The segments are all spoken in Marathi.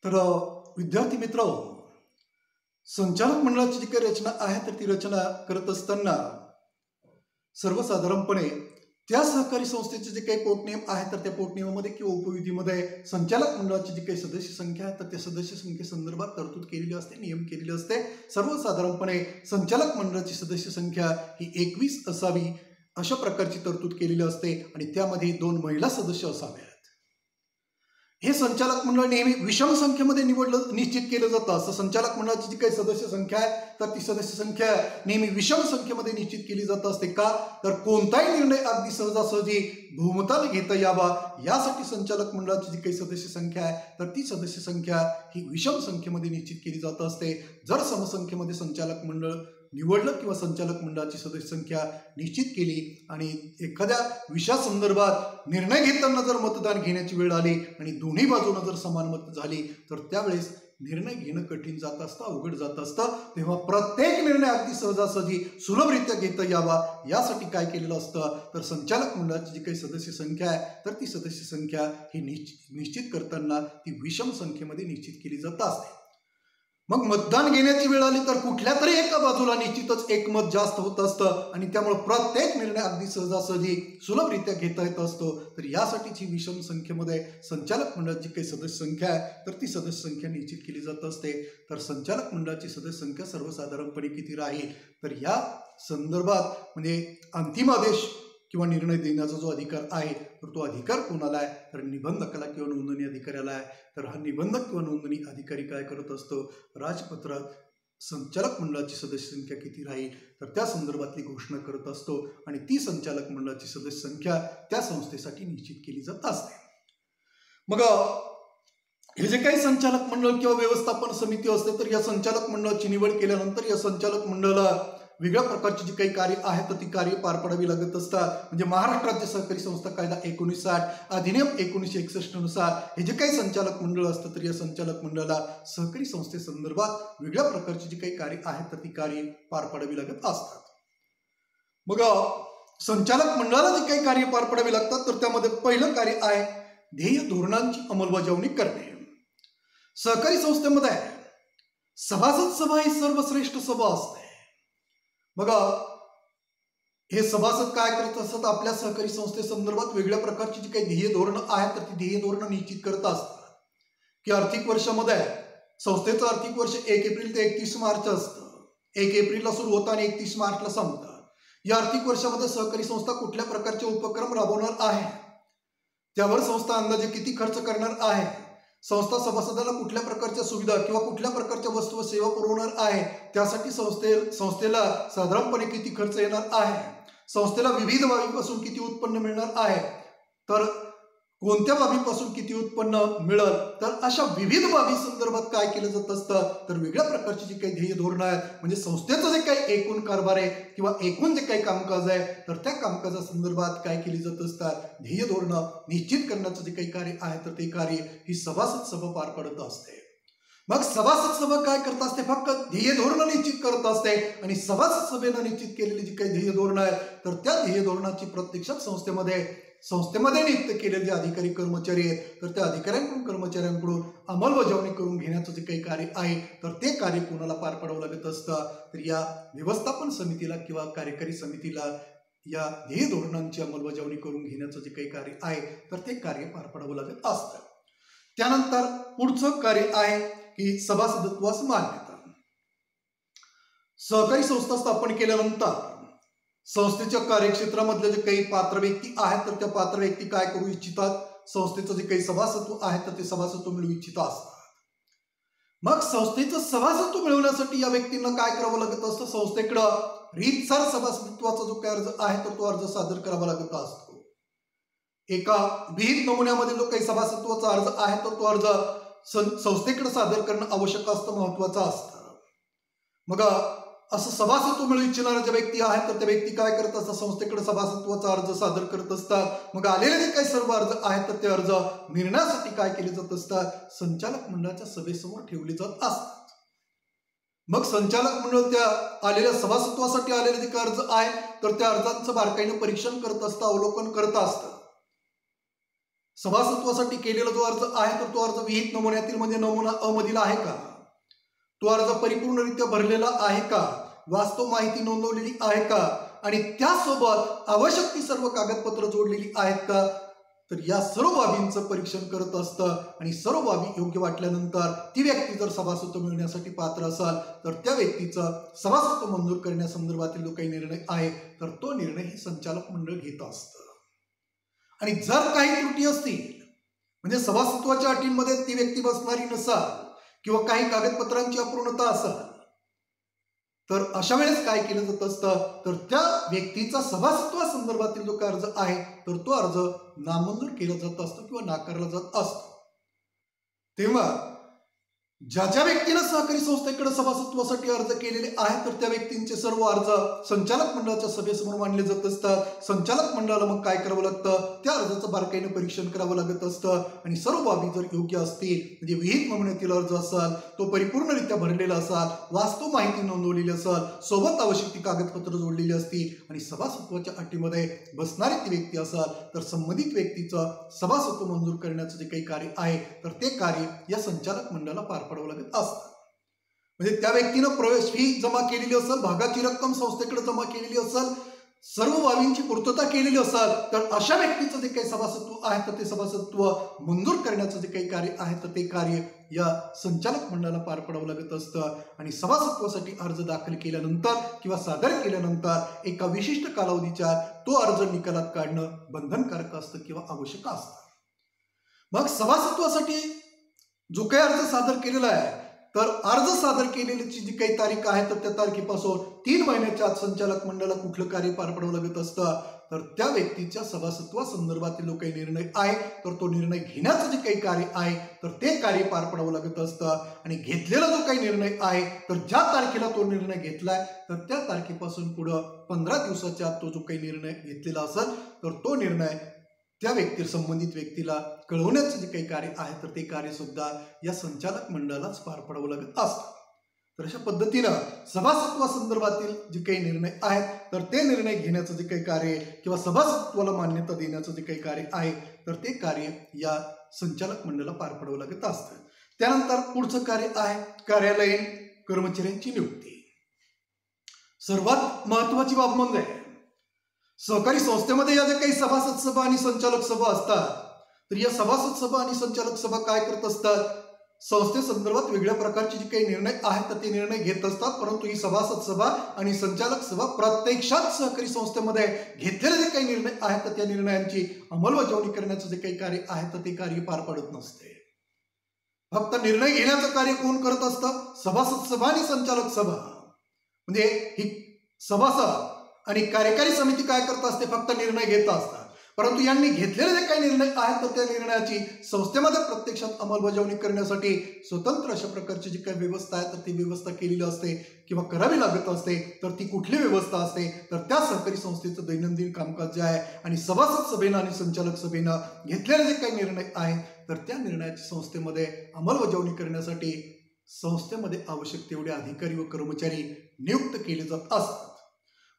तर विद्यार्थी मित्र, संचालक मंडळाची जी काही रचना आहे तर ती रचना करत असताना सर्वसाधारणपणे त्या सहकारी संस्थेचे जे काही पोटनियम आहे तर त्या पोटनियमामध्ये किंवा उपविधीमध्ये संचालक मंडळाची जी काही सदस्य संख्या आहे तर त्या सदस्य संख्येसंदर्भात तरतूद केलेली असते, नियम केलेले असते। सर्वसाधारणपणे संचालक मंडळाची सदस्य संख्या ही 21 असावी अशा प्रकारची तरतूद केलेली असते आणि त्यामध्ये 2 महिला सदस्य असाव्यात। हे संचालक मंडळ नेहमी विषम संख्येमध्ये निश्चित केलं जातं। असं संचालक मंडळाची जी काही सदस्य संख्या आहे तर ती सदस्य संख्या नेहमी विषम संख्येमध्ये निश्चित केली जात असते। का तर कोणताही निर्णय अगदी सहजासहजी बहुमताने घेता यावा यासाठी संचालक मंडळाची जी काही सदस्य संख्या आहे तर ती सदस्य संख्या ही विषम संख्येमध्ये निश्चित केली जात असते। जर समसंख्येमध्ये संचालक मंडळ निवडलं किंवा संचालक मंडळाची सदस्य संख्या निश्चित केली आणि एखाद्या विषयासंदर्भात निर्णय घेताना जर मतदान घेण्याची वेळ आली आणि दोन्ही बाजूने जर समान मत झाली तर त्यावेळेस निर्णय घेणं कठीण जात असतं, अवघड जात असतं। तेव्हा प्रत्येक निर्णय अगदी सहजासहजी सुलभरित्या घेता यावा यासाठी काय केलेलं असतं तर संचालक मंडळाची जी काही सदस्य संख्या आहे तर ती सदस्य संख्या ही निश्चित करताना ती विषम संख्येमध्ये निश्चित केली जात असते। मग मतदान घेण्याची वेळ आली तर कुठल्या तरी एका बाजूला निश्चितच एक मत जास्त होत असतं आणि त्यामुळे प्रत्येक निर्णय अगदी सहजासहजी सुलभरित्या घेता येत असतो। तर यासाठीच ही विषम संख्येमध्ये संचालक मंडळाची काही सदस्य संख्या आहे तर ती सदस्य संख्या निश्चित केली जात असते। तर संचालक मंडळाची सदस्य संख्या सर्वसाधारणपणे किती राहील तर या संदर्भात म्हणजे अंतिम आदेश किंवा निर्णय देण्याचा जो अधिकार आहे तर तो अधिकार कोणाला आहे तर निबंधकाला किंवा नोंदणी अधिकाऱ्याला आहे। तर हा निबंधक किंवा नोंदणी अधिकारी काय करत असतो, राजपत्रात संचालक मंडळाची सदस्य संख्या किती राहील तर त्या संदर्भातली घोषणा करत असतो आणि ती संचालक मंडळाची सदस्य संख्या त्या संस्थेसाठी निश्चित केली जात असते। मग हे जे काही संचालक मंडळ किंवा व्यवस्थापन समिती असते तर या संचालक मंडळाची निवड केल्यानंतर या संचालक मंडळाला वेगळ्या प्रकारची जी काही कार्य आहे तर ती कार्य पार पाडावी लागत असतात। म्हणजे महाराष्ट्र राज्य सहकारी संस्था कायदा 1960, अधिनियम 1961 नुसार हे जे काही संचालक मंडळ असतं तर या संचालक मंडळाला सहकारी संस्थेसंदर्भात वेगळ्या प्रकारची जी काही कार्य आहेत तर ती कार्य पार पाडावी लागत असतात। मग संचालक मंडळाला जे काही कार्य पार पाडावी लागतात तर त्यामध्ये पहिलं कार्य आहे ध्येय धोरणांची अंमलबजावणी करणे। सहकारी संस्थेमध्ये सभासद सभा ही सर्वश्रेष्ठ सभा असते। बघा, हे सभासद काय करत असतात, आपल्या सहकारी संस्थेसंदर्भात वेगळ्या प्रकारची जी काही ध्येय धोरण आहेत तर ती ध्येय धोरण निश्चित करत असतात की आर्थिक वर्षामध्ये संस्थेचं आर्थिक वर्ष 1 एप्रिल ते 31 मार्च असतं। 1 एप्रिलला सुरू होतं आणि 31 मार्चला संपतं। या आर्थिक वर्षामध्ये सहकारी संस्था कुठल्या प्रकारचे उपक्रम राबवणार आहे, त्यावर संस्था अंदाजे किती खर्च करणार आहे, संस्था सभासदाला कुठल्या प्रकारच्या सुविधा किंवा कुठल्या प्रकारच्या वस्तू व सेवा पुरवणार आहे, त्यासाठी संस्थेला साधारणपणे किती खर्च येणार आहे, संस्थेला विविध बाबींपासून किती उत्पन्न मिळणार आहे, तर कोणत्या बाबींपासून किती उत्पन्न मिळेल, तर अशा विविध बाबी संदर्भात काय केलं जात असतं तर वेगळ्या प्रकारची जी काही ध्येय धोरण आहेत म्हणजे संस्थेचं जे काही एकूण कारभार आहे किंवा एकूण जे काही कामकाज आहे तर त्या कामकाजा संदर्भात काय केली जात असतात, ध्येय धोरण निश्चित करण्याचं जे काही कार्य आहे तर ते कार्य ही सभासद सभा पार पाडत असते। मग सभासद सभा काय करत असते, फक्त ध्येय धोरण निश्चित करत असते आणि सभासद सभेनं निश्चित केलेली जी काही ध्येय धोरण आहे तर त्या ध्येय धोरणाची प्रत्यक्षात संस्थेमध्ये नियुक्त केलेले जे अधिकारी कर्मचारी आहेत तर त्या अधिकाऱ्यांकडून कर्मचाऱ्यांकडून अंमलबजावणी करून घेण्याचं जे काही कार्य आहे तर ते कार्य कोणाला पार पाडावं लागत असतं तर या व्यवस्थापन समितीला किंवा कार्यकारी समितीला या ध्येय धोरणांची अंमलबजावणी करून घेण्याचं जे काही कार्य आहे तर ते कार्य पार पाडावं लागत असतं। त्यानंतर पुढचं कार्य आहे की सभासदत्वास मान्यता। सहकारी संस्था स्थापन केल्यानंतर संस्थेच्या कार्यक्षेत्रामधले जे काही पात्र व्यक्ती आहेत तर त्या पात्र व्यक्ती काय करू इच्छितात, संस्थेचं जे काही सभासत्व आहे तर ते सभासत्व मिळवू इच्छित असतात। मग संस्थेचं सभासत्व मिळवण्यासाठी या व्यक्तींना काय करावं लागत असतं, संस्थेकडं रीतसर सभासदत्वाचा जो काही अर्ज आहे तर तो अर्ज सादर करावा लागत असतो। एका विहित नमुन्यामध्ये जो काही सभासत्वाचा अर्ज आहे तर तो अर्ज संस्थेकडे सादर करणं आवश्यक असतं, महत्वाचं असतं। मग असं सभासत्व मिळू इच्छिणारे जे व्यक्ती आहेत तर ते व्यक्ती काय करत असतात, संस्थेकडे सभासत्वाचा अर्ज सादर करत असतात। मग आलेले जे काही सर्व अर्ज आहेत तर ते अर्ज निर्णयासाठी काय केले जात असतात, संचालक मंडळाच्या सभेसमोर ठेवले जात असतात। मग संचालक मंडळ त्या आलेल्या सभासत्वासाठी आलेले जे काही अर्ज आहे तर त्या अर्जांचं बारकाईने परीक्षण करत असतं, अवलोकन करत असतं। सभासत्वासाठी केलेला जो अर्ज आहे तर तो अर्ज विहित नमुन्यातील म्हणजे नमुना अ मधील आहे का, तो अर्ज परिपूर्णरित्या भरलेला आहे का, वास्तव माहिती नोंदवलेली आहे का आणि त्यासोबत आवश्यक ती सर्व कागदपत्र जोडलेली आहेत का, तर या सर्व बाबींचं परीक्षण करत असतं आणि सर्व बाबी योग्य वाटल्यानंतर ती व्यक्ती जर सभासत्व मिळण्यासाठी पात्र असाल तर त्या व्यक्तीचं सभासत्व मंजूर करण्यासंदर्भातील जो काही निर्णय आहे तर तो निर्णय हे संचालक मंडळ घेत असतं. आणि जर काही त्रुटी असतील म्हणजे सभासत्वाच्या अटींमध्ये ती व्यक्ती बसणारी नसाल किंवा काही कागदपत्रांची अपूर्णता असाल तर अशा वेळेस काय केलं जात असतं तर त्या व्यक्तीचा सभासत्वासंदर्भातील जो काही अर्ज आहे तर तो अर्ज नामंजूर केला जात असतो किंवा नाकारला जात असतो. तेव्हा ज्या व्यक्तीने सहकारी संस्थेकडे सभासत्वासाठी अर्ज केलेले आहेत तर त्या व्यक्तींचे सर्व अर्ज संचालक मंडळाच्या सभेसमोर मांडले जात असतात. संचालक मंडळाला मग काय करावं लागतं, त्या अर्जाचं बारकाईने परीक्षण करावं लागत असतं आणि सर्व बाबी जर योग्य असतील म्हणजे विहित नमुन्यातील अर्ज असाल, तो परिपूर्णरित्या भरलेला असाल, वास्तव माहिती नोंदवलेली असाल, सोबत आवश्यक ती कागदपत्र जोडलेली असतील आणि सभासत्वाच्या अटीमध्ये बसणारी ती व्यक्ती असाल तर संबंधित व्यक्तीचं सभासत्व मंजूर करण्याचं जे काही कार्य आहे तर ते कार्य या संचालक मंडळाला पार पडावं लागत असतं. म्हणजे त्या व्यक्तीनं प्रवेश फी जमा केलेली असेल, भागाची रक्कम संस्थेकडे जमा केलेली असेल, सर्व बाबींची पूर्तता केलेली असेल तर अशा व्यक्तीचं जे काही सभासत्व आहे तर ते सभासत्व मंजूर करण्याचं जे काही कार्य आहे तर ते कार्य या संचालक मंडळाला पार पडावं लागत असतं. आणि सभासत्वासाठी अर्ज दाखल केल्यानंतर किंवा सादर केल्यानंतर एका विशिष्ट कालावधीच्या तो अर्ज निकालात काढणं बंधनकारक असतं किंवा आवश्यक असतं. मग सभासत्वासाठी जो काही अर्ज सादर केलेला आहे तर अर्ज सादर केलेल्याची जी काही तारीख आहे तर त्या तारखेपासून 3 महिन्याच्या आत संचालक मंडळाला कुठलं कार्य पार पडावं लागत असतं तर त्या व्यक्तीच्या सभासत्वासंदर्भातील जो काही निर्णय आहे तर तो निर्णय घेण्याचं जे काही कार्य आहे तर ते कार्य पार पडावं लागत असतं. आणि घेतलेला जो काही निर्णय आहे तर ज्या तारखेला तो निर्णय घेतलाय तर त्या तारखेपासून पुढं 15 दिवसाच्या आत तो जो काही निर्णय घेतलेला असेल तर तो निर्णय त्या संबंधित व्यक्तीला कळवण्याचं जे काही कार्य आहे तर ते कार्य सुद्धा या संचालक मंडळालाच पार पडावं लागत असतं. तर अशा पद्धतीनं सभासत्वासंदर्भातील जे काही निर्णय आहेत तर ते निर्णय घेण्याचं जे काही कार्य किंवा सभासत्वाला मान्यता देण्याचं जे काही कार्य आहे तर ते कार्य या संचालक मंडळाला पार पडावं लागत असतं. त्यानंतर पुढचं कार्य आहे कार्यालयीन कर्मचाऱ्यांची नियुक्ती. सर्वात महत्वाची बाब म्हणजे सहकारी संस्थेमध्ये या ज्या काही सभासद सभा आणि संचालक सभा असतात तर या सभासद सभा आणि संचालक सभा काय करत असतात, संस्थेसंदर्भात वेगळ्या प्रकारचे जे काही निर्णय आहेत तर ते निर्णय घेत असतात. परंतु ही सभासद सभा आणि संचालक सभा प्रत्यक्षात सहकारी संस्थेमध्ये घेतलेले जे काही निर्णय आहेत तर त्या निर्णयांची अंमलबजावणी करण्याचं जे काही कार्य आहे तर ते कार्य पार पडत नसते. फक्त निर्णय घेण्याचं कार्य कोण करत असतं, सभासद सभा आणि संचालक सभा. म्हणजे ही सभासद आणि कार्यकारी समिती काय करत असते, फक्त निर्णय घेत असतात. परंतु यांनी घेतलेले जे काही निर्णय आहेत तर त्या निर्णयाची संस्थेमध्ये प्रत्यक्षात अंमलबजावणी करण्यासाठी स्वतंत्र अशा प्रकारची जी काही व्यवस्था आहे तर ती व्यवस्था केलेली असते किंवा करावी लागत असते. तर ती कुठली व्यवस्था असते तर त्या सहकारी संस्थेचं दैनंदिन कामकाज जे आहे आणि सभासद सभेनं आणि संचालक सभेनं घेतलेले जे काही निर्णय आहेत तर त्या निर्णयाची संस्थेमध्ये अंमलबजावणी करण्यासाठी संस्थेमध्ये आवश्यक तेवढे अधिकारी व कर्मचारी नियुक्त केले जात असतात.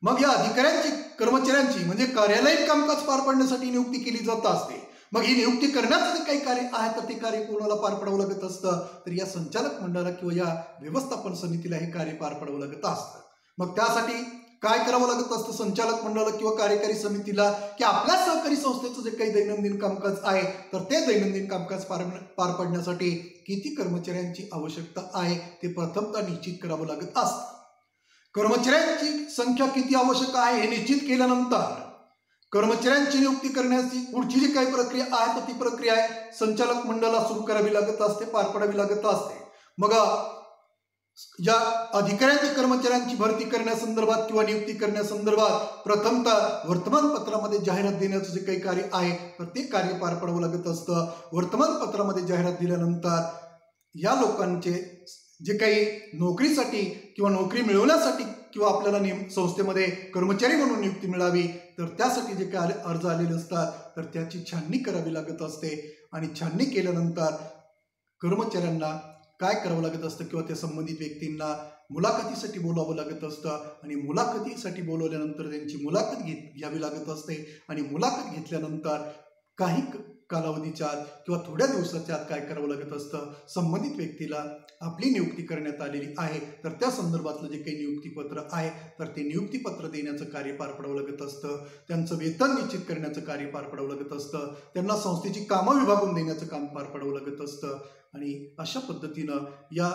मग या अधिकाऱ्यांची कर्मचाऱ्यांची म्हणजे कार्यालयीन कामकाज पार पाडण्यासाठी नियुक्ती केली जात असते. मग ही नियुक्ती करण्याचं जे काही कार्य आहे तर ते कार्य कोणाला पार पडावं लागत असतं तर या संचालक मंडळाला किंवा या व्यवस्थापन समितीला हे कार्य पार पडावं लागत असतं. मग त्यासाठी काय करावं लागत असतं संचालक मंडळाला किंवा कार्यकारी समितीला की आपल्या सहकारी संस्थेचं जे काही दैनंदिन कामकाज आहे तर ते दैनंदिन कामकाज पार पाडण्यासाठी किती कर्मचाऱ्यांची आवश्यकता आहे ते प्रथमतः निश्चित करावं लागत असतं. कर्मचाऱ्यांची संख्या किती आवश्यक आहे हे निश्चित केल्यानंतर कर्मचाऱ्यांची नियुक्ती करण्याची पुढची जी काही प्रक्रिया आहे तर ती प्रक्रिया आहे संचालक मंडळाला सुरू करावी लागत असते, पार पाडावी लागत असते. मग या अधिकाऱ्यांची कर्मचाऱ्यांची भरती करण्यासंदर्भात किंवा नियुक्ती करण्यासंदर्भात प्रथमतः वर्तमानपत्रामध्ये जाहिरात देण्याचं जे काही कार्य आहे तर ते कार्य पार पडावं लागत असतं. वर्तमानपत्रामध्ये जाहिरात दिल्यानंतर या लोकांचे जे काही नोकरीसाठी किंवा नोकरी मिळवण्यासाठी किंवा आपल्याला संस्थेमध्ये कर्मचारी म्हणून नियुक्ती मिळावी तर त्यासाठी जे काही अर्ज आलेले असतात तर त्याची छाननी करावी लागत असते. आणि छाननी केल्यानंतर कर्मचाऱ्यांना काय करावं लागत असतं किंवा त्या संबंधित व्यक्तींना मुलाखतीसाठी बोलावं लागत असतं. आणि मुलाखतीसाठी बोलवल्यानंतर त्यांची मुलाखत घ्यावी लागत असते. आणि मुलाखत घेतल्यानंतर काही कालावधीच्या आत किंवा थोड्या दिवसाच्या आत काय करावं लागत असतं, संबंधित व्यक्तीला आपली नियुक्ती करण्यात आलेली आहे तर त्या संदर्भातलं जे काही नियुक्तीपत्र आहे तर ते नियुक्तीपत्र देण्याचं कार्य पार पडावं लागत असतं, त्यांचं वेतन निश्चित करण्याचं कार्य पार पडावं लागत असतं, त्यांना संस्थेची कामं विभागून देण्याचं काम पार पडावं लागत असतं. आणि अशा पद्धतीनं या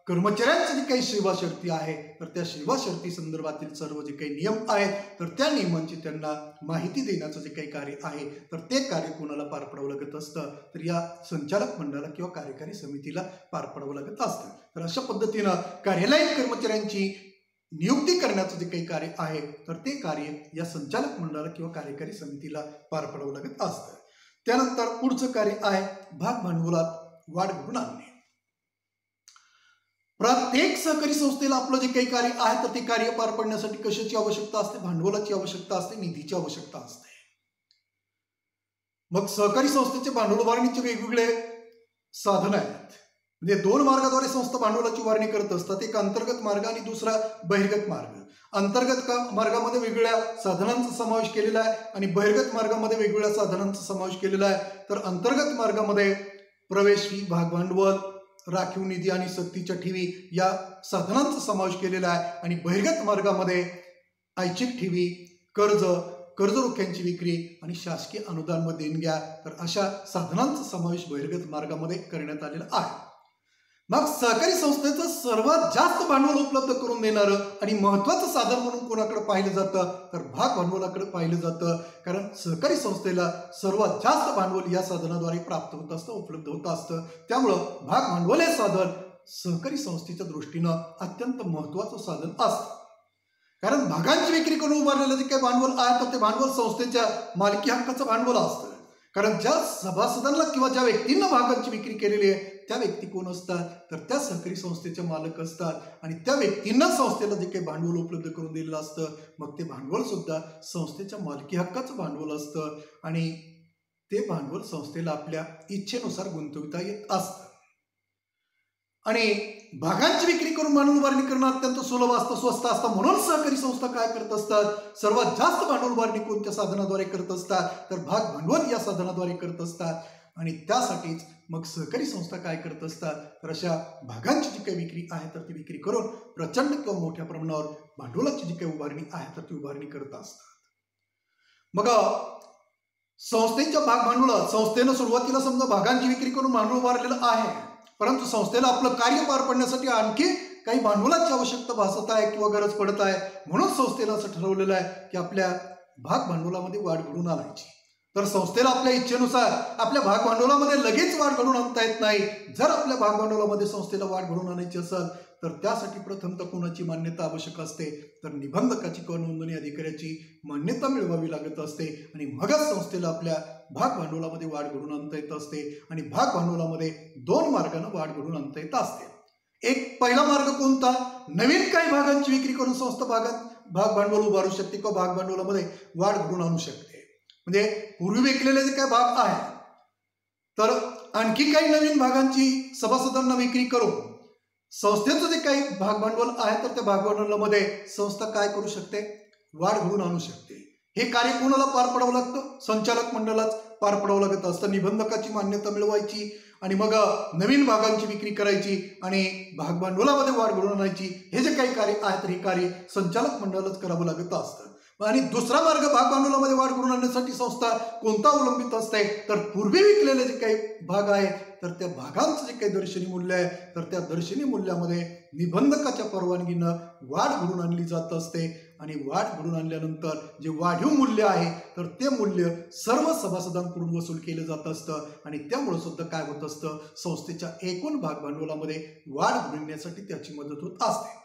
कर्मचाऱ्यांची जी काही सेवा शर्ती आहे तर त्या सेवा शर्ती संदर्भातील सर्व जे काही नियम आहेत तर त्या नियमांची त्यांना माहिती देण्याचं जे काही कार्य आहे तर ते कार्य कोणाला पार पडावं लागत असतं, तर या संचालक मंडळाला किंवा कार्यकारी समितीला पार पडावं लागत असतं. तर अशा पद्धतीनं कार्यालयीन कर्मचाऱ्यांची नियुक्ती करण्याचं जे काही कार्य आहे तर ते कार्य या संचालक मंडळाला किंवा कार्यकारी समितीला पार पडावं लागत असतं. त्यानंतर पुढचं कार्य आहे भाग भांडवलात वाढ घडवून आणणे. प्रत्येक सहकारी संस्थेला आपलं जे काही कार्य आहे तर ते कार्य पार पडण्यासाठी कशाची आवश्यकता असते, भांडवलाची आवश्यकता असते, निधीची आवश्यकता असते. मग सहकारी संस्थेचे भांडवल उभारणीचे वेगवेगळे साधन आहेत. म्हणजे दोन मार्गाद्वारे संस्था भांडवलाची उभारणी करत असतात, एक अंतर्गत मार्ग आणि दुसरा बहिर्गत मार्ग. अंतर्गत मार्गामध्ये वेगवेगळ्या साधनांचा समावेश केलेला आहे आणि बहिर्गत मार्गामध्ये वेगवेगळ्या साधनांचा समावेश केलेला आहे. तर अंतर्गत मार्गामध्ये प्रवेश फी, भाग भांडवल, राखीव निधी आणि सक्तीच्या ठेवी या साधनांचा समावेश केलेला आहे. आणि बहिर्गत मार्गामध्ये ऐच्छिक ठेवी, कर्ज रोख्यांची विक्री आणि शासकीय अनुदान व देणग्या तर अशा साधनांचा समावेश बहिर्गत मार्गामध्ये करण्यात आलेला आहे. मग सहकारी संस्थेचं सर्वात जास्त भांडवल उपलब्ध करून देणारं आणि महत्वाचं साधन म्हणून कोणाकडे पाहिलं जातं तर भाग भांडवलाकडे पाहिलं जातं. कारण सहकारी संस्थेला सर्वात जास्त भांडवल या साधनाद्वारे प्राप्त होत असतं, उपलब्ध होत असतं. त्यामुळं भाग भांडवल हे साधन सहकारी संस्थेच्या दृष्टीनं अत्यंत महत्वाचं साधन असतं. कारण भागांची विक्री करून उभारलेलं जे काही भांडवल आहे तर ते भांडवल संस्थेच्या मालकी हक्काचं भांडवल असतं. कारण ज्या सभासदांना किंवा ज्या व्यक्तींना भागांची विक्री केलेली आहे त्या व्यक्ती कोण असतात तर त्या सहकारी संस्थेचे मालक असतात. आणि त्या व्यक्तींना संस्थेला जे काही भांडवल उपलब्ध करून दिलेलं असतं मग ते भांडवल सुद्धा संस्थेच्या मालकी हक्काचं भांडवल असतं आणि ते भांडवल संस्थेला आपल्या इच्छेनुसार गुंतविता येत असतं. आणि भागांची विक्री करून भांडवल उभारणी करणं अत्यंत सुलभ असतं, स्वस्त असतं. म्हणून सहकारी संस्था काय करत असतात, सर्वात जास्त भांडवल उभारणी कोणत्या साधनाद्वारे करत असतात तर भाग भांडवल या साधनाद्वारे करत असतात. आणि त्यासाठीच मग सहकारी संस्था काय करत असतात तर अशा भागांची जी काही विक्री आहे तर ती विक्री करून प्रचंड किंवा मोठ्या प्रमाणावर भांडवलाची जी काही उभारणी आहे तर ती उभारणी करत असतात. मग संस्थेच्या भाग भांडवलात संस्थेनं सुरुवातीला समजा भागांची विक्री करून भांडवल उभारलेलं आहे, परंतु संस्थेला आपलं कार्य पार पडण्यासाठी आणखी काही भांडवलाची आवश्यकता भासत आहे किंवा गरज पडत आहे. म्हणून संस्थेला असं ठरवलेलं आहे की आपल्या भाग भांडवलामध्ये वाढ घडवून आणायची. तर संस्थेला आपल्या इच्छेनुसार आपल्या भाग भांडवलामध्ये लगेच वाढ घडवून आणता येत नाही. जर आपल्या भाग भांडवलामध्ये संस्थेला वाढ घडवून आणायची असेल तर त्यासाठी प्रथमतः कोणाची मान्यता आवश्यक असते तर निबंधकाची किंवा नोंदणी अधिकाऱ्याची मान्यता मिळवावी लागत असते. आणि मगच संस्थेला आपल्या भाग भांडवलामध्ये वाढ घडवून आणता येत असते. आणि भाग भांडवलामध्ये दोन मार्गाने वाढ घडवून आणता येत असते. एक पहिला मार्ग कोणता, नवीन काही भागांची विक्री करून संस्था भाग भांडवल उभारू शकते किंवा भाग भांडवलामध्ये वाढ घडवून आणू शकते. म्हणजे पूर्वी विकलेले जे काही भाग आहे तर आणखी काही नवीन भागांची सभासदांना विक्री करून संस्थेचं जे काही भाग भांडवल आहे तर त्या भाग भांडवलामध्ये संस्था काय करू शकते, वाढ घडवून आणू शकते. हे कार्य कोणाला पार पडावं लागतं, संचालक मंडळालाच पार पडावं लागत असतं. निबंधकाची मान्यता मिळवायची आणि मग नवीन भागांची विक्री करायची आणि भाग भांडवलामध्ये वाढ घडवून आणायची. हे जे काही कार्य आहे तर हे कार्य संचालक मंडळालाच करावं लागत असतं. आणि दुसरा मार्ग भाग भांडवलामध्ये वाढ घडवून आणण्यासाठी संस्था कोणता अवलंबित असते तर पूर्वी विकलेले जे काही भाग आहे तर त्या भागांचं जे काही दर्शनी मूल्य आहे तर त्या दर्शनी मूल्यामध्ये निबंधकाच्या परवानगीनं वाढ घडवून आणली जात असते. आणि वाढ घडवून आणल्यानंतर जे वाढीव मूल्य आहे तर ते मूल्य सर्व सभासदांकडून वसूल केलं जात असतं. आणि त्यामुळे सुद्धा काय होत असतं, संस्थेच्या एकूण भाग भांडवलामध्ये वाढ घडवण्यासाठी त्याची मदत होत असते.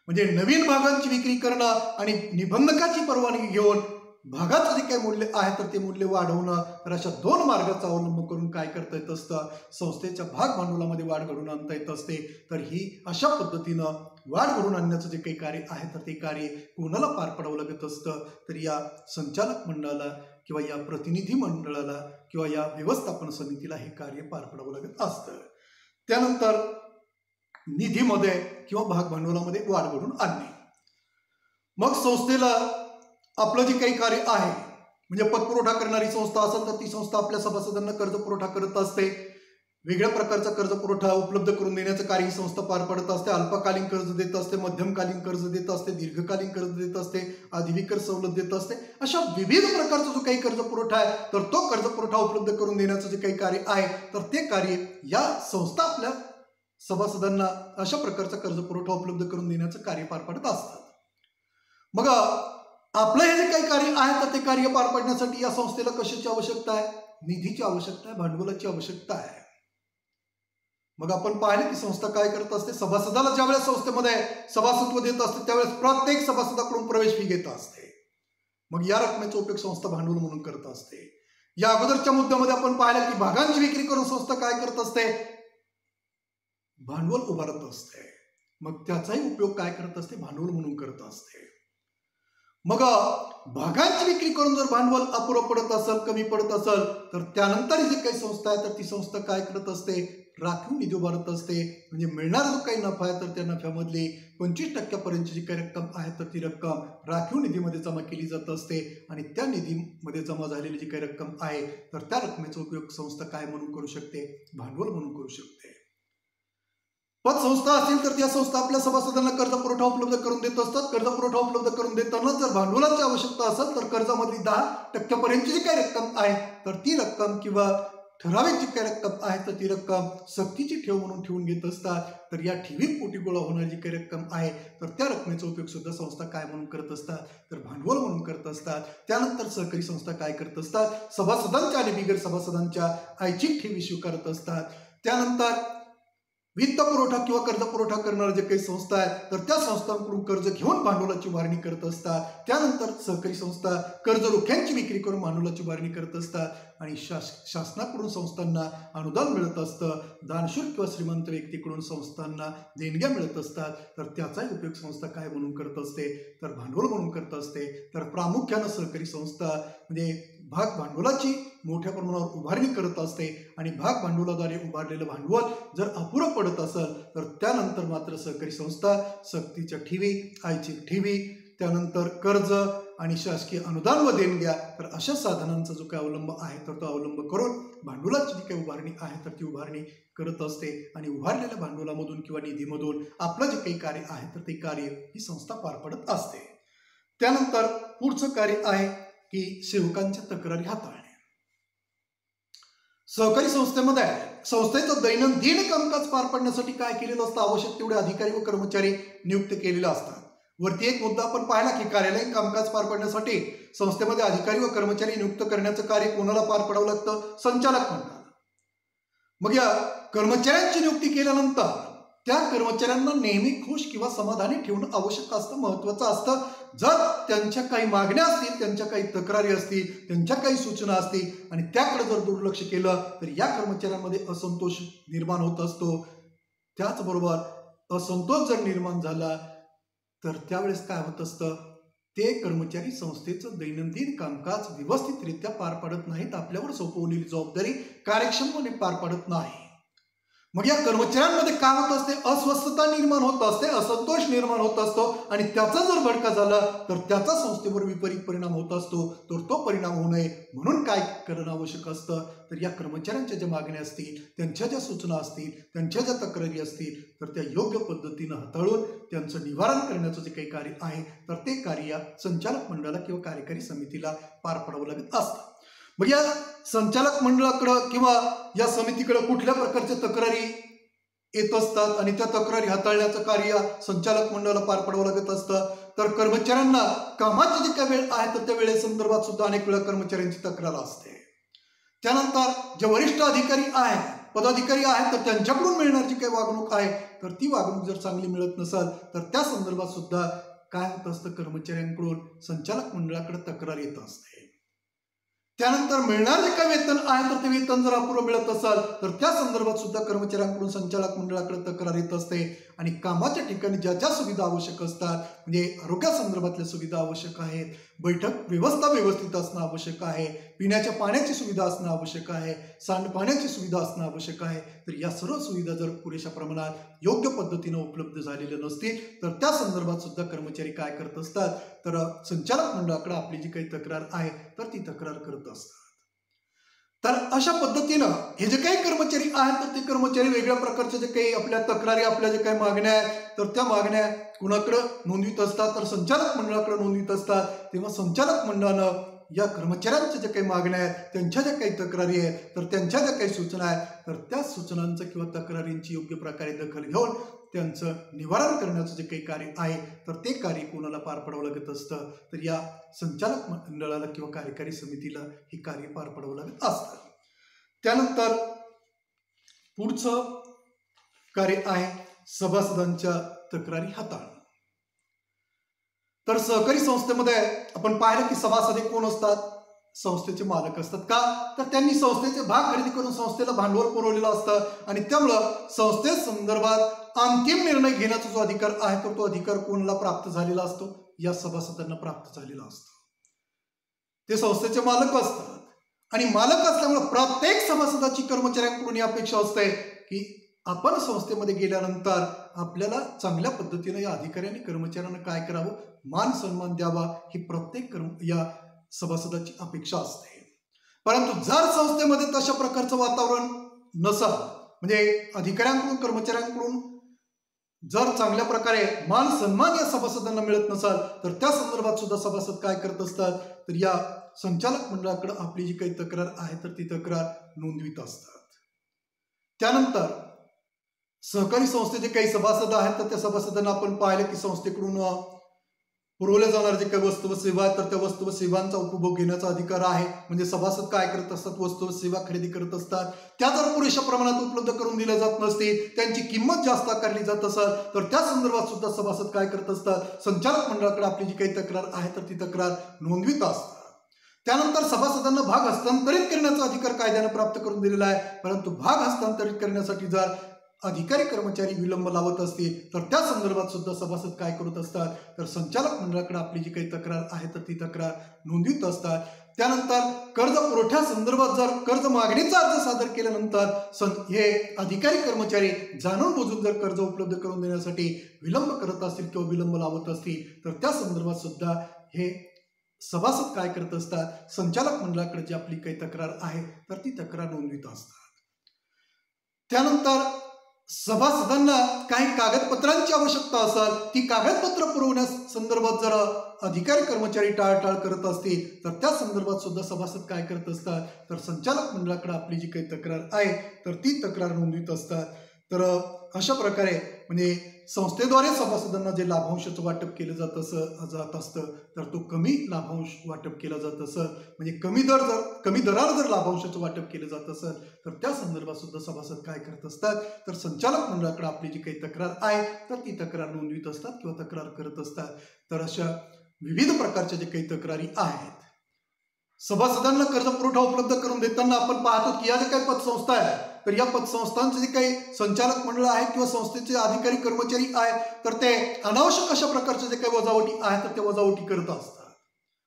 म्हणजे नवीन भागांची विक्री करणं आणि निबंधकाची परवानगी घेऊन भागाचं जे काही मूल्य आहे तर ते मूल्य वाढवणं, तर अशा दोन मार्गाचा अवलंब करून काय करता येत असतं, संस्थेच्या भाग भांडवलामध्ये वाढ घडवून आणता येत असते. तर ही अशा पद्धतीनं वाढ घडवून आणण्याचं जे काही कार्य आहे तर ते कार्य कोणाला पार पडावं लागत असतं तर या संचालक मंडळाला किंवा या प्रतिनिधी मंडळाला किंवा या व्यवस्थापन समितीला हे कार्य पार पडावं लागत असतं. त्यानंतर निधीमध्ये किंवा भाग भांडवलामध्ये वाढ घडवून आणणे. मग संस्थेला आपलं जे काही कार्य आहे म्हणजे पतपुरवठा करणारी संस्था असेल तर ती संस्था आपल्या सभासदांना कर्ज पुरवठा करत असते. वेगळ्या प्रकारचा कर्ज पुरवठा उपलब्ध करून देण्याचं कार्य ही संस्था पार पाडत असते. अल्पकालीन कर्ज देत असते, मध्यमकालीन कर्ज देत असते, दीर्घकालीन कर्ज देत असते, अधिविकर सवलत देत असते. अशा विविध प्रकारचा जो काही कर्ज पुरवठा आहे तर तो कर्ज पुरवठा उपलब्ध करून देण्याचं जे काही कार्य आहे तर ते कार्य या संस्था आपल्या सभासदांना अशा प्रकारचा कर्ज पुरवठा उपलब्ध करून देण्याचं कार्य पार पाडत असतात. मग आपलं हे जे काही कार्य आहे तर ते कार्य पार पाडण्यासाठी या संस्थेला कशाची आवश्यकता आहे? निधीची आवश्यकता आहे, भांडवलाची आवश्यकता आहे. मग आपण पाहिले की संस्था काय करत असते, सभासदाला ज्यावेळेस संस्थेमध्ये सभासदत्व देत असते त्यावेळेस प्रत्येक सभासदाकडून प्रवेश फी घेत असते. मग या रकमेचा उपयोग संस्था भांडवल म्हणून करत असते. या अगोदरच्या मुद्द्यामध्ये आपण पाहिलं की भागांची विक्री करून संस्था काय करत असते, भांडवल उभारत असते. मग त्याचाही उपयोग काय करत असते, भांडवल म्हणून करत असते. मग भागांची विक्री करून जर भांडवल अपुरं पडत असेल, कमी पडत असेल तर त्यानंतर जी काही संस्था आहे तर ती संस्था काय करत असते, राखीव निधी उभारत असते. म्हणजे मिळणारा जो काही नफा आहे तर त्या नफ्यामधली 25% जी काही रक्कम आहे तर ती रक्कम राखीव निधीमध्ये जमा केली जात असते आणि त्या निधीमध्ये जमा झालेली जी काही रक्कम आहे तर त्या रकमेचा उपयोग संस्था काय म्हणून करू शकते, भांडवल म्हणून करू शकते. पतसंस्था असेल तर त्या संस्था आपल्या सभासदांना कर्ज पुरवठा उपलब्ध करून देत असतात. कर्ज पुरवठा उपलब्ध करून देताना जर भांडवलाची आवश्यकता असेल तर कर्जामधली 10% जी काही रक्कम आहे तर ती रक्कम किंवा ठराविक जी काही रक्कम आहे तर ती रक्कम सक्तीची ठेव म्हणून ठेवून घेत असतात. तर या ठेवीपोटी गोळा होणारी जी काही रक्कम आहे तर त्या रकमेचा उपयोग सुद्धा संस्था काय म्हणून करत असतात, तर भांडवल म्हणून करत असतात. त्यानंतर सहकारी संस्था काय करत असतात, सभासदांच्या आणि बिगर सभासदांच्या ऐच्छिक ठेवी स्वीकारत असतात. त्यानंतर वित्त पुरवठा किंवा कर्ज पुरवठा करणारे जे काही संस्था आहेत तर त्या संस्थांकडून कर्ज घेऊन भांडवलाची उभारणी करत असतात. त्यानंतर सहकारी संस्था कर्ज रोख्यांची विक्री करून भांडवलाची उभारणी करत असतात आणि शासनाकडून संस्थांना अनुदान मिळत असतं. दानशूर किंवा श्रीमंत व्यक्तीकडून संस्थांना देणग्या मिळत असतात. तर त्याचाही उपयोग संस्था काय म्हणून करत असते, तर भांडवल म्हणून करत असते. तर प्रामुख्यानं सहकारी संस्था म्हणजे भाग भांडवलाची मोठ्या प्रमाणावर उभारणी करत असते आणि भाग भांडवलाद्वारे उभारलेलं भांडवल जर अपुरं पडत असेल तर त्यानंतर मात्र सहकारी संस्था सक्तीच्या ठेवी, ऐच्छिक ठेवी, त्यानंतर कर्ज आणि शासकीय अनुदान व देणग्या तर अशा साधनांचा जो काही अवलंब आहे तर तो अवलंब करून भांडवलाची जी काही उभारणी आहे तर ती उभारणी करत असते आणि उभारलेल्या भांडवलामधून किंवा निधीमधून आपलं जे काही कार्य आहे तर ते कार्य ही संस्था पार पडत असते. त्यानंतर पुढचं कार्य आहे की सेवकांच्या तक्रारी हाताळणे. सहकारी संस्थेमध्ये संस्थेचं दैनंदिन कामकाज पार पाडण्यासाठी काय केलेलं असतं, आवश्यक तेवढे अधिकारी व कर्मचारी नियुक्त केलेले असतात. वरती एक मुद्दा आपण पाहिला की कार्यालयीन कामकाज पार पाडण्यासाठी संस्थेमध्ये अधिकारी व कर्मचारी नियुक्त करण्याचं कार्य कोणाला पार पाडावं लागतं, संचालक मंडळाला. मग या कर्मचाऱ्यांची नियुक्ती केल्यानंतर त्या कर्मचाऱ्यांना नेहमी खुश किंवा समाधानी ठेवणं आवश्यक असतं, महत्वाचं असतं. जर त्यांच्या काही मागण्या असतील, त्यांच्या काही तक्रारी असतील, त्यांच्या काही सूचना असतील आणि त्याकडे जर दुर्लक्ष केलं तर या कर्मचाऱ्यांमध्ये असंतोष निर्माण होत असतो. त्याचबरोबर असंतोष जर निर्माण झाला तर त्यावेळेस काय होत असतं, ते कर्मचारी संस्थेचं दैनंदिन कामकाज व्यवस्थितरित्या पार पाडत नाहीत, आपल्यावर सोपवलेली जबाबदारी कार्यक्षमपणे पार पाडत नाही. मग या कर्मचाऱ्यांमध्ये काय होत असते, अस्वस्थता निर्माण होत असते, असंतोष निर्माण होत असतो आणि त्याचा जर भडका झाला तर त्याचा संस्थेवर विपरीत परिणाम होत असतो. तर तो परिणाम होऊ नये म्हणून काय करणं आवश्यक असतं, तर या कर्मचाऱ्यांच्या ज्या मागण्या असतील, त्यांच्या ज्या सूचना असतील, त्यांच्या ज्या तक्रारी असतील तर त्या योग्य पद्धतीनं हाताळून त्यांचं निवारण करण्याचं जे काही कार्य आहे तर ते कार्य संचालक मंडळाला किंवा कार्यकारी समितीला पार पाडावं लागत असतं. मग या संचालक मंडळाकडं किंवा या समितीकडे कुठल्या प्रकारच्या तक्रारी येत असतात आणि त्या तक्रारी हाताळण्याचं कार्य संचालक मंडळाला पार पाडावं लागत असतं. तर कर्मचाऱ्यांना कामाची जी काही वेळ आहे तर त्या वेळेसंदर्भात सुद्धा अनेक वेळा कर्मचाऱ्यांची तक्रार असते. त्यानंतर जे वरिष्ठ अधिकारी आहेत, पदाधिकारी आहेत तर त्यांच्याकडून मिळणारी जी काही वागणूक आहे तर ती वागणूक जर चांगली मिळत नसेल तर त्या संदर्भात सुद्धा काय होत असतं, कर्मचाऱ्यांकडून संचालक मंडळाकडे तक्रार येत असते. त्यानंतर मिळणार जे काही वेतन आहे तर ते वेतन जर अपुरं मिळत असेल तर त्या संदर्भात सुद्धा कर्मचाऱ्यांकडून संचालक मंडळाकडे तक्रार येत असते आणि कामाच्या ठिकाणी ज्या ज्या सुविधा आवश्यक असतात, म्हणजे आरोग्यासंदर्भातल्या सुविधा आवश्यक आहेत, बैठक व्यवस्था व्यवस्थित असणं आवश्यक आहे, पिण्याच्या पाण्याची सुविधा असणं आवश्यक आहे, सांडपाण्याची सुविधा असणं आवश्यक आहे, तर या सर्व सुविधा जर पुरेशा प्रमाणात योग्य पद्धतीनं उपलब्ध झालेल्या नसतील तर त्या संदर्भात सुद्धा कर्मचारी काय करत असतात, तर संचालक मंडळाकडे आपली जी काही तक्रार आहे तर ती तक्रार करत असतात. तर अशा पद्धतीनं हे जे काही कर्मचारी आहेत तर ते कर्मचारी वेगळ्या प्रकारच्या जे काही आपल्या तक्रारी, आपल्या जे काही मागण्या आहेत तर त्या मागण्या कुणाकडे नोंदवित असतात, तर संचालक मंडळाकडे नोंदवित असतात. तेव्हा संचालक मंडळानं या कर्मचाऱ्यांच्या ज्या काही मागण्या आहेत, त्यांच्या ज्या काही तक्रारी आहेत, तर त्यांच्या ज्या काही सूचना आहेत, तर त्या सूचनांचं किंवा तक्रारींची योग्य प्रकारे दखल घेऊन त्यांचं निवारण करण्याचं जे काही कार्य आहे तर ते कार्य कोणाला पार पाडावं लागत असतं, तर या संचालक मंडळाला किंवा कार्यकारी समितीला हे कार्य पार पाडावं लागत असतं. त्यानंतर पुढचं कार्य आहे सभासदांच्या तक्रारी हाताळणं. तर सहकारी संस्थेमध्ये आपण पाहिलं की सभासद हे कोण असतात, संस्थेचे मालक असतात. का तर त्यांनी संस्थेचे भाग खरेदी करून संस्थेला भांडवल पुरवलेलं असतं आणि त्यामुळं संस्थे संदर्भात अंतिम निर्णय घेण्याचा जो अधिकार आहे तर तो अधिकार कोणाला प्राप्त झालेला असतो, या सभासदांना प्राप्त झालेला असतो. ते संस्थेचे मालक असतात आणि मालक असल्यामुळे प्रत्येक सभासदाची कर्मचाऱ्यांकडून ही अपेक्षा असते की आपण संस्थेमध्ये गेल्यानंतर आपल्याला चांगल्या पद्धतीने या अधिकाऱ्यांनी कर्मचाऱ्यांना काय करावं, मान सन्मान द्यावा, ही प्रत्येक या सभासदाची अपेक्षा असते. परंतु जर संस्थेमध्ये तशा प्रकारचं वातावरण नसेल, म्हणजे अधिकाऱ्यांकडून कर्मचाऱ्यांकडून जर चांगल्या प्रकारे मान सन्मान या सभासदांना मिळत नसेल तर त्या संदर्भात सुद्धा सभासद काय करत असतात, तर या संचालक मंडळाकडे आपली जी काही तक्रार आहे तर ती तक्रार नोंदवित असतात. त्यानंतर सहकारी संस्थेचे काही सभासद आहेत तर त्या सभासदांना आपण पाहिलं की संस्थेकडून पुरवल्या जाणारे जे काही वस्तू व सेवा आहेत तर त्या वस्तू व सेवांचा उपभोग घेण्याचा अधिकार आहे. म्हणजे सभासद काय करत असतात, वस्तू व सेवा खरेदी करत असतात. त्या जर पुरेशा प्रमाणात उपलब्ध करून दिल्या जात नसतील, त्यांची किंमत जास्त आकारली जात असेल तर त्या संदर्भात सुद्धा सभासद काय करत असतात, संचालक मंडळाकडे आपली जी काही तक्रार आहे तर ती तक्रार नोंदवित असतात. त्यानंतर सभासदांना भाग हस्तांतरित करण्याचा अधिकार कायद्याने प्राप्त करून दिलेला आहे. परंतु भाग हस्तांतरित करण्यासाठी जर अधिकारी कर्मचारी विलंब लावत असतील तर त्या संदर्भात सुद्धा सभासद काय करत असतात, तर संचालक मंडळाकडे आपली जी काही तक्रार आहे तर ती तक्रार नोंदवित असतात. त्यानंतर कर्ज पुरवठ्या संदर्भात जर कर्ज मागणीचा अर्ज सादर केल्यानंतर हे अधिकारी कर्मचारी जाणून बुजून जर कर्ज उपलब्ध करून देण्यासाठी विलंब करत असतील किंवा विलंब लावत असतील तर त्या संदर्भात सुद्धा हे सभासद काय करत असतात, संचालक मंडळाकडे जी आपली काही तक्रार आहे तर ती तक्रार नोंदवित असतात. त्यानंतर सभासदांना काही कागदपत्रांची आवश्यकता असेल, ती कागदपत्र पुरवण्यासंदर्भात जर अधिकारी कर्मचारी टाळाटाळ करत असतील तर त्या संदर्भात सुद्धा सभासद काय करत असतात, तर संचालक मंडळाकडे आपली जी काही तक्रार आहे तर ती तक्रार नोंदवित असतात. तर अशा प्रकारे म्हणजे संस्थेद्वारे सभासदांना जे लाभांशाचं वाटप केलं जात असतं तर तो कमी लाभांश वाटप केला जात असं, म्हणजे कमी दरावर जर लाभांशाचं वाटप केलं जात असेल तर त्या संदर्भात सुद्धा सभासद काय करत असतात, तर संचालक मंडळाकडे आपली जी काही तक्रार आहे तर ती तक्रार नोंदवित असतात किंवा तक्रार करत असतात. तर अशा विविध प्रकारच्या जे काही तक्रारी आहेत, सभासदांना कर्ज पुरवठा उपलब्ध करून देताना आपण पाहतो की या ज्या काही पतसंस्था आहेत तर या पतसंस्थांचे जे काही संचालक मंडळ आहे किंवा संस्थेचे अधिकारी कर्मचारी आहेत तर ते अनावश्यक अशा प्रकारचे जे काही वजावटी आहे तर ते वजावटी करत असतात.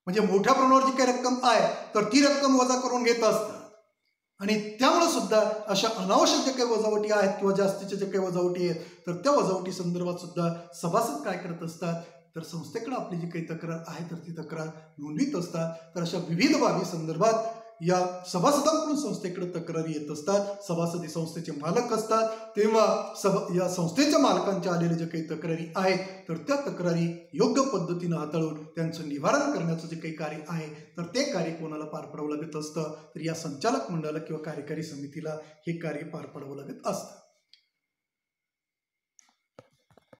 म्हणजे मोठ्या प्रमाणावर जी काही रक्कम आहे तर ती रक्कम वजा करून घेत असतात आणि त्यामुळे सुद्धा अशा अनावश्यक जे काही वजावटी आहेत किंवा जास्तीच्या जे काही वजावटी आहेत तर त्या वजावटी संदर्भात सुद्धा सभासद काय करत असतात, तर संस्थेकडे आपली जी काही तक्रार आहे तर ती तक्रार नोंदवित असतात. तर अशा विविध बाबी संदर्भात या सभासदांकडून संस्थेकडे तक्रारी येत असतात. सभासद संस्थेचे मालक असतात, तेव्हा या संस्थेच्या मालकांच्या आलेल्या जे काही तक्रारी आहेत तर त्या तक्रारी योग्य पद्धतीने हाताळून त्यांचं निवारण करण्याचं जे काही कार्य आहे तर ते कार्य कोणाला पार पाडावं लागत असतं, तर या संचालक मंडळाला किंवा कार्यकारी समितीला हे कार्य पार पाडावं लागत असतं.